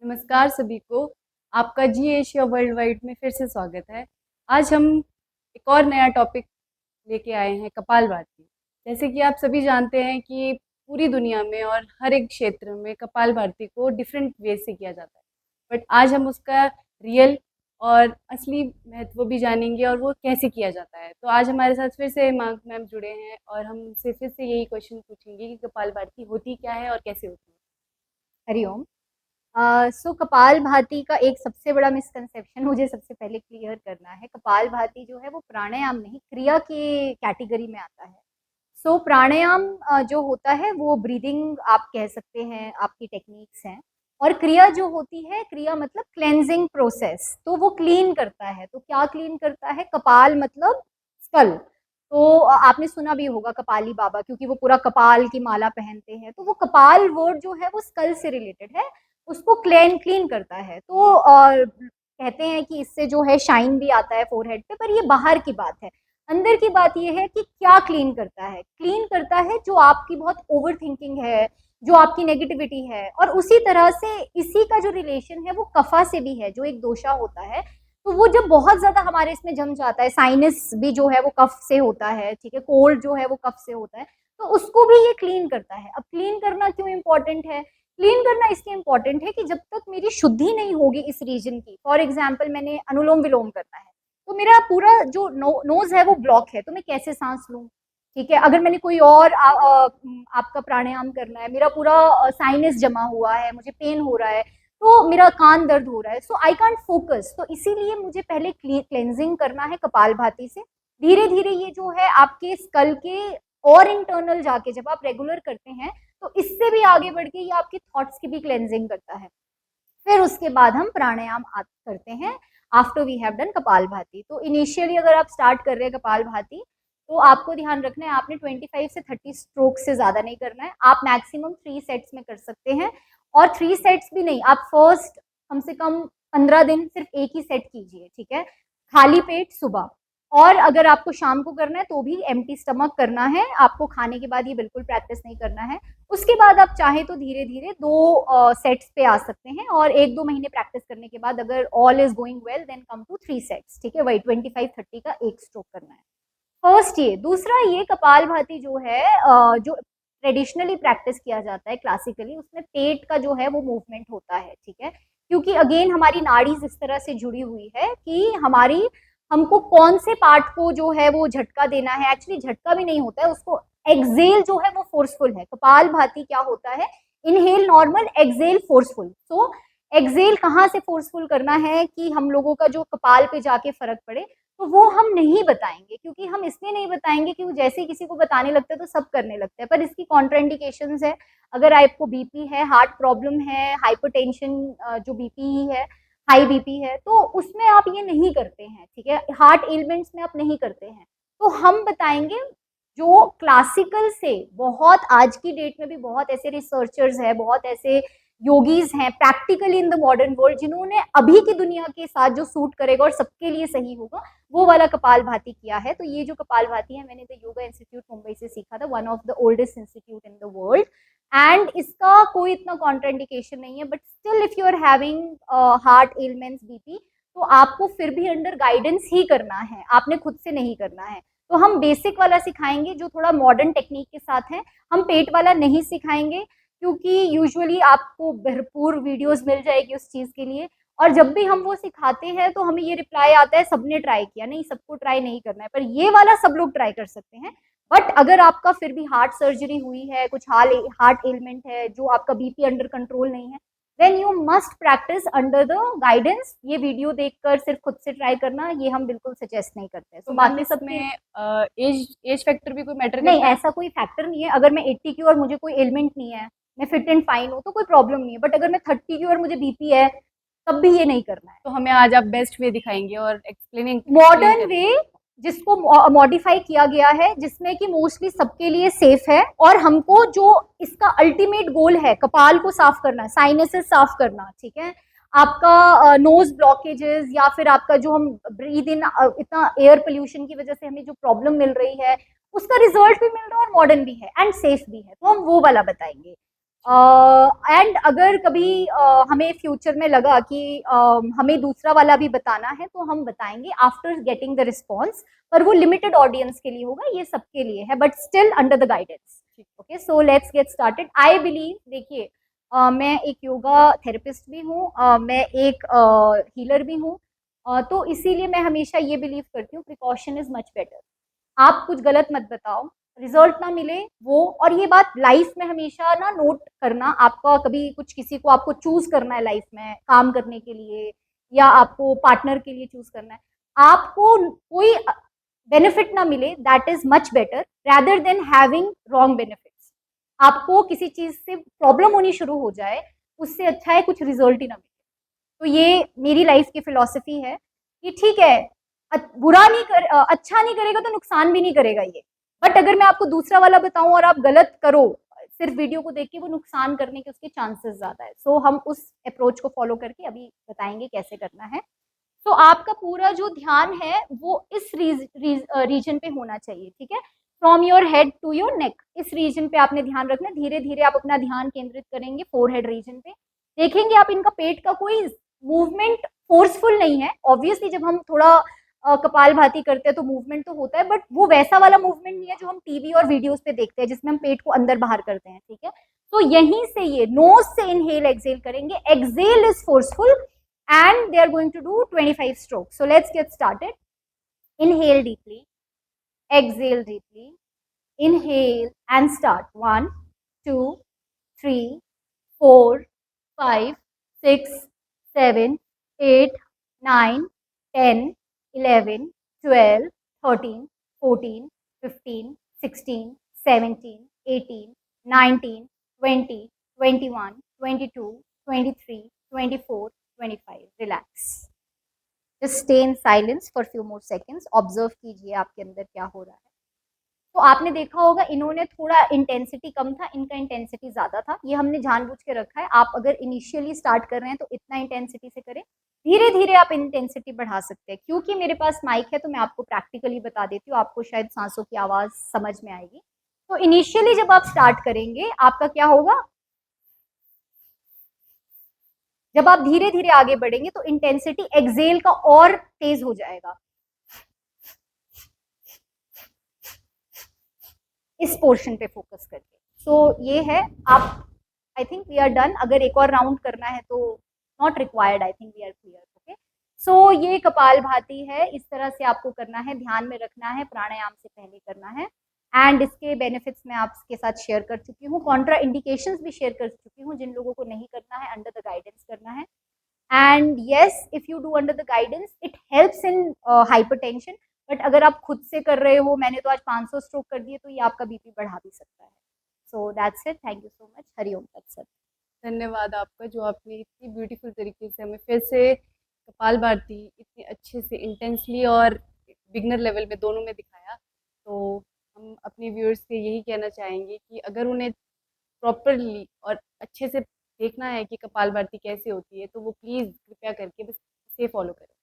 नमस्कार सभी को। आपका जी एशिया वर्ल्ड वाइड में फिर से स्वागत है। आज हम एक और नया टॉपिक लेके आए हैं, कपालभाति। जैसे कि आप सभी जानते हैं कि पूरी दुनिया में और हर एक क्षेत्र में कपालभाति को डिफरेंट वे से किया जाता है, बट आज हम उसका रियल और असली महत्व भी जानेंगे और वो कैसे किया जाता है। तो आज हमारे साथ फिर से मांग मैम जुड़े हैं और हम उनसे फिर से यही क्वेश्चन पूछेंगे कि कपालभाति होती क्या है और कैसे होती है। हरिओम। सो कपालभाति का एक सबसे बड़ा मिसकंसेप्शन मुझे सबसे पहले क्लियर करना है। कपालभाति जो है वो प्राणायाम नहीं, क्रिया की कैटेगरी में आता है। सो प्राणायाम जो होता है वो ब्रीदिंग आप कह सकते हैं, आपकी टेक्निक्स हैं। और क्रिया जो होती है, क्रिया मतलब क्लेंजिंग प्रोसेस, तो वो क्लीन करता है। तो क्या क्लीन करता है? कपाल मतलब स्कल। तो आपने सुना भी होगा कपाली बाबा, क्योंकि वो पूरा कपाल की माला पहनते हैं। तो वो कपाल वर्ड जो है वो स्कल से रिलेटेड है, उसको क्लीन करता है। तो कहते हैं कि इससे जो है शाइन भी आता है फोरहेड पे, पर ये बाहर की बात है। अंदर की बात ये है कि क्या क्लीन करता है। क्लीन करता है जो आपकी बहुत ओवर थिंकिंग है, जो आपकी नेगेटिविटी है। और उसी तरह से इसी का जो रिलेशन है वो कफा से भी है, जो एक दोषा होता है। तो वो जब बहुत ज्यादा हमारे इसमें जम जाता है, साइनस भी जो है वो कफ से होता है, ठीक है, कोल्ड जो है वो कफ से होता है, तो उसको भी ये क्लीन करता है। अब क्लीन करना क्यों इंपॉर्टेंट है? क्लीन करना इसलिए इंपॉर्टेंट है कि जब तक मेरी शुद्धि नहीं होगी इस रीजन की, फॉर एग्जाम्पल मैंने अनुलोम विलोम करना है, तो मेरा पूरा जो नोज है वो ब्लॉक है, तो मैं कैसे सांस लूं? ठीक है, अगर मैंने कोई और आपका प्राणायाम करना है, मेरा पूरा साइनस जमा हुआ है, मुझे पेन हो रहा है, तो मेरा कान दर्द हो रहा है, सो आई कांट फोकस। तो इसीलिए मुझे पहले क्लेंजिंग करना है कपालभाति से। धीरे धीरे ये जो है आपके स्कल के और इंटरनल जाके जब आप रेगुलर करते हैं, तो इससे भी आगे बढ़ के ये आपकी थॉट्स की भी क्लेंजिंग करता है। फिर उसके बाद हम प्राणायाम करते हैं after we have done kapalbhati. तो इनिशियली अगर आप स्टार्ट कर रहे हैं कपालभाति, तो आपको ध्यान रखना है आपने 25 से 30 स्ट्रोक से ज्यादा नहीं करना है। आप मैक्सिमम 3 सेट्स में कर सकते हैं। और 3 सेट्स भी नहीं, आप फर्स्ट कम से कम 15 दिन सिर्फ एक ही सेट कीजिए, ठीक है, खाली पेट सुबह। और अगर आपको शाम को करना है तो भी एम्प्टी स्टमक करना है, आपको खाने के बाद ये बिल्कुल प्रैक्टिस नहीं करना है। उसके बाद आप चाहे तो धीरे धीरे 2 सेट्स पे आ सकते हैं, और 1-2 महीने प्रैक्टिस करने के बाद अगर all is going well then come to 3 sets, ठीक है, वही 25-30 का एक स्ट्रोक करना है। फर्स्ट ये। दूसरा ये कपालभाति जो है जो ट्रेडिशनली प्रैक्टिस किया जाता है क्लासिकली, उसमें पेट का जो है वो मूवमेंट होता है, ठीक है, क्योंकि अगेन हमारी नाड़ी इस तरह से जुड़ी हुई है कि हमारी हमको कौन से पार्ट को जो है वो झटका देना है। एक्चुअली झटका भी नहीं होता है उसको, एक्सेल जो है वो फोर्सफुल है। कपाल भाती क्या होता है? Inhale normal, exhale forceful. तो एक्सेल कहाँ से फोर्सफुल करना है कि हम लोगों का जो कपाल पे जाके फर्क पड़े, तो वो हम नहीं बताएंगे। क्योंकि हम इसलिए नहीं बताएंगे कि जैसे ही किसी को बताने लगते हैं तो सब करने लगते हैं, पर इसकी कॉन्ट्राइंडिकेशंस है। अगर आपको बीपी है, हार्ट प्रॉब्लम है, हाइपरटेंशन, जो बीपी है, हाई बीपी है, तो उसमें आप ये नहीं करते हैं, ठीक है, हार्ट एलिमेंट्स में आप नहीं करते हैं। तो हम बताएंगे जो क्लासिकल से, बहुत आज की डेट में भी बहुत ऐसे रिसर्चर्स हैं, बहुत ऐसे योगीज हैं practically in the modern world, जिन्होंने अभी की दुनिया के साथ जो सूट करेगा और सबके लिए सही होगा, वो वाला कपाल भाती किया है। तो ये जो कपाल भाती है मैंने द योगा इंस्टीट्यूट मुंबई से सीखा था, one of the oldest institute in the world. And इसका कोई इतना कॉन्ट्राइंडिकेशन नहीं है, but still if you are having heart ailments, BP, तो आपको फिर भी अंडर गाइडेंस ही करना है, आपने खुद से नहीं करना है। तो हम बेसिक वाला सिखाएंगे जो थोड़ा मॉडर्न टेक्निक के साथ है, हम पेट वाला नहीं सिखाएंगे, क्योंकि यूजुअली आपको भरपूर वीडियोस मिल जाएगी उस चीज के लिए। और जब भी हम वो सिखाते हैं तो हमें ये रिप्लाई आता है सबने ट्राई किया, नहीं, सबको ट्राई नहीं करना है, पर ये वाला सब लोग ट्राई कर सकते हैं। बट अगर आपका फिर भी हार्ट सर्जरी हुई है, कुछ हार्ट एलिमेंट है, जो आपका बीपी अंडर कंट्रोल नहीं है, then you must practice under the guidance. ये वीडियो देखकर सिर्फ खुद से ट्राई करना ये हम बिल्कुल सजेस्ट नहीं करते। तो सो मैम बाकी सबके इसमें एज एज फैक्टर भी कोई मैटर नहीं, करता है? ऐसा कोई फैक्टर नहीं है। अगर मैं 80 की और मुझे कोई एलिमेंट नहीं है, मैं फिट एंड फाइन हूँ, तो कोई प्रॉब्लम नहीं है। बट अगर मैं 30 की और मुझे बीपी है, तब भी ये नहीं करना है। तो हमें आज आप बेस्ट वे दिखाएंगे और एक्सप्लेन मॉडर्न वे करेंगे। जिसको मॉडिफाई किया गया है, जिसमें कि मोस्टली सबके लिए सेफ है, और हमको जो इसका अल्टीमेट गोल है कपाल को साफ करना, साइनसेस साफ करना, ठीक है, आपका नोज ब्लॉकेजेस, या फिर आपका जो हम ब्रीद इन, इतना एयर पोल्यूशन की वजह से हमें जो प्रॉब्लम मिल रही है, उसका रिजल्ट भी मिल रहा है और मॉडर्न भी है एंड सेफ भी है, तो हम वो वाला बताएंगे। एंड अगर कभी हमें फ्यूचर में लगा कि हमें दूसरा वाला भी बताना है तो हम बताएंगे आफ्टर गेटिंग द रिस्पॉन्स, पर वो लिमिटेड ऑडियंस के लिए होगा, ये सबके लिए है, but still under the guidance. Okay, so let's get started. I believe, देखिए मैं एक योगा थेरेपिस्ट भी हूँ, मैं एक हीलर भी हूँ, तो इसीलिए मैं हमेशा ये बिलीव करती हूँ प्रिकॉशन इज मच बेटर। आप कुछ गलत मत बताओ, रिजल्ट ना मिले वो, और ये बात लाइफ में हमेशा ना नोट करना, आपका कभी कुछ किसी को आपको चूज करना है लाइफ में काम करने के लिए, या आपको पार्टनर के लिए चूज करना है, आपको कोई बेनिफिट ना मिले, that is much better rather than having wrong benefits. आपको किसी चीज से प्रॉब्लम होनी शुरू हो जाए, उससे अच्छा है कुछ रिजल्ट ही ना मिले। तो ये मेरी लाइफ की फिलॉसफी है कि ठीक है, बुरा नहीं कर, अच्छा नहीं करेगा तो नुकसान भी नहीं करेगा ये, बट अगर मैं आपको दूसरा वाला बताऊं और आप गलत करो सिर्फ वीडियो को देख के, वो नुकसान करने के उसके चांसेस ज्यादा है। सो हम उस अप्रोच को फॉलो करके अभी बताएंगे कैसे करना है। तो आपका पूरा जो ध्यान है वो इस रीजन पे होना चाहिए, ठीक है, from your head to your neck, इस रीजन पे आपने ध्यान रखना। धीरे धीरे आप अपना ध्यान केंद्रित करेंगे फोरहेड रीजन पे, देखेंगे आप इनका पेट का कोई मूवमेंट फोर्सफुल नहीं है। ऑब्वियसली जब हम थोड़ा कपाल भाती करते हैं तो मूवमेंट तो होता है, बट वो वैसा वाला मूवमेंट नहीं है जो हम टीवी और वीडियोस पे देखते हैं जिसमें हम पेट को अंदर बाहर करते हैं, ठीक है। तो यहीं से ये नोज से इनहेल एक्सेल करेंगे, exhale is forceful, and they are going to do 25 strokes. So let's get started. Inhale deeply, exhale deeply, inhale and start. 1, 2, 3, 4, 5, 6, 7, 8, 9, 10, 11, 12, 13, 14, 15, 16, 17, 18, 19, 20, 21, 22, 23, 24, 25. Relax. Just stay in silence for few more seconds. Observe कीजिए आपके अंदर क्या हो रहा है। तो आपने देखा होगा इन्होंने थोड़ा इंटेंसिटी कम था, इनका इंटेंसिटी ज्यादा था, ये हमने जानबूझ के रखा है। आप अगर इनिशियली स्टार्ट कर रहे हैं तो इतना इंटेंसिटी से करें, धीरे धीरे आप इंटेंसिटी बढ़ा सकते हैं। क्योंकि मेरे पास माइक है तो मैं आपको प्रैक्टिकली बता देती हूँ, आपको शायद सांसों की आवाज समझ में आएगी। तो इनिशियली जब आप स्टार्ट करेंगे आपका क्या होगा, जब आप धीरे धीरे आगे बढ़ेंगे तो इंटेंसिटी एक्सेल का और तेज हो जाएगा, इस पोर्शन पे फोकस करके। सो ये है, आप, I think we are done. अगर एक और राउंड करना है तो not required, I think we are clear. Okay, so ये कपाल भाती है, इस तरह से आपको करना है, ध्यान में रखना है, प्राणायाम से पहले करना है। एंड इसके बेनिफिट्स मैं आपके साथ शेयर कर चुकी हूँ, कॉन्ट्रा इंडिकेशंस भी शेयर कर चुकी हूँ, जिन लोगों को नहीं करना है अंडर द गाइडेंस करना है। And yes, if you do under the guidance it helps in hypertension, but अगर आप खुद से कर रहे हो, मैंने तो आज 500 स्ट्रोक कर दिए, तो ये आपका बीपी बढ़ा भी सकता है। So that's it, thank you so much, Hariom तत्सत। धन्यवाद आपका, जो आपने इतनी ब्यूटीफुल तरीके से हमें फिर से कपाल भारती इतने अच्छे से इंटेंसली और बिगनर लेवल में दोनों में दिखाया। तो हम अपने व्यूअर्स से यही कहना चाहेंगे कि अगर उन्हें प्रॉपरली और अच्छे से देखना है कि कपाल भारती कैसे होती है, तो वो प्लीज़ कृपया करके बस इसे फॉलो करें।